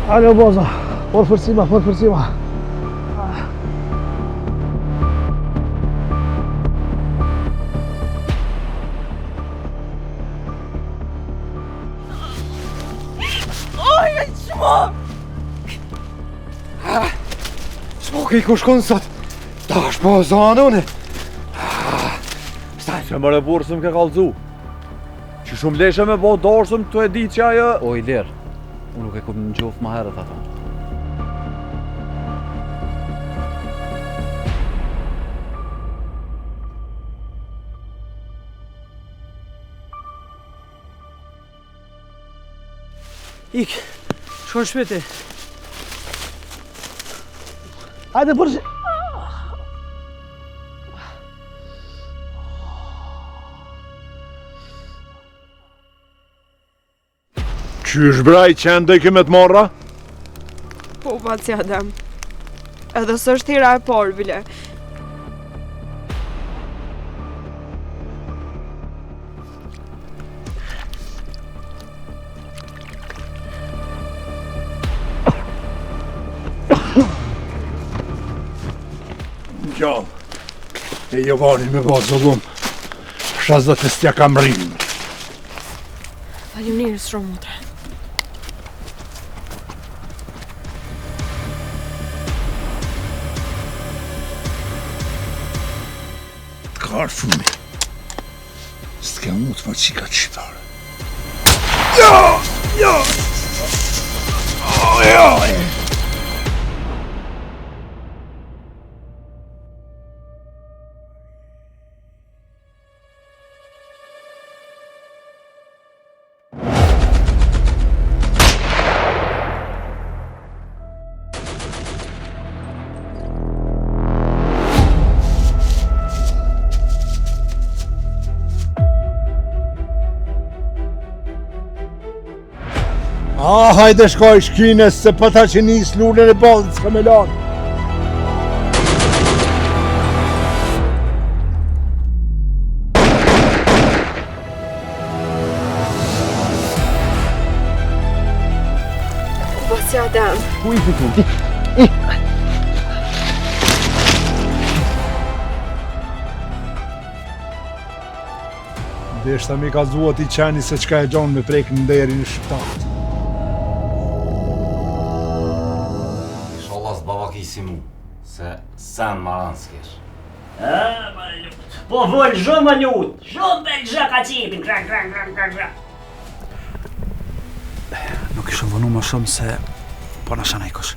Alo boza, forfërcima. S'po ku shkon sot? Tash po zonë une. Staj. Që më rebursëm ke kalzu. Që shumë leshe me bo dorsëm të e di që ajo... O i lirë, unë nuk e ku në gjofë ma herët ato. Ik, shkon shpeti. Hajde përsi. Qysh braj qenë dhe i kime të marra? Po, paci Adem. Edhe së është hera e parë, bile. Gjallë, e Jovani me ba zullum, shazë të stja kam rrimë. Faleminderit shumë, motre. Të karë fumi, s'ke mu të farë qika të shqiptare. Jo! Hajde shkoj shkines, se pëta që njës lullën e ballit s'ka me lanë. Paci Adem. Ku i fitu? Deshta mi ka zuat i qeni se qka e gjonë me prek në nderi në shqiptarët. Si mu, se sen maran s'kesh. Ma lut. Po vol, zhë më lut. Zhë belgja ka qipin, krak. Nuk ishëm vënu më shumë se po në shana i kush.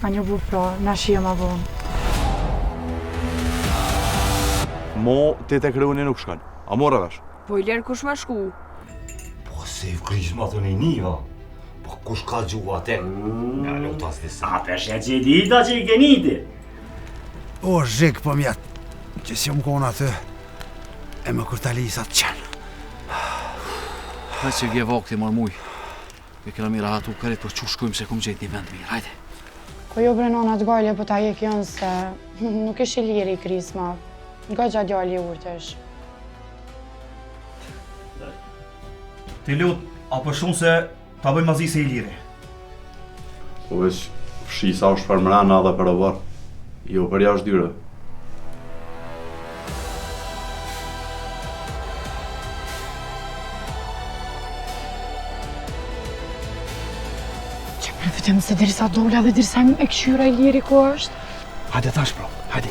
A një bu pra, në shia ma vonë. Mo, ti te kryuni nuk shkon. A mora vesh? Po i lirë kush ma shku. Po se i krysh ma të një një, po kush ka gjua te? Nga lutas disa. A përshja që i dita që i keniti. O, zhik po mjetë, që si më kona atë, e më kur tali sa të qenë. Hajtë që gje vakti mor muj. E kena mira hatu kërit, po që shkujmë se kum gjetë një vend mirë, hajde. Po jo brenona të gajle, po ta jek janë se nuk ishi liri i krisma. Nga gja djali urtesh. Ti lut, apo shumë se ta bëjmë mazi se i liri. Po veç fshisa është për mrena dhe për ovar, jo për jashtë dyre. Që përfitem se dirisa dola dhe dirisa e këshyra i liri ku është. Hajde tash, bro, hajde.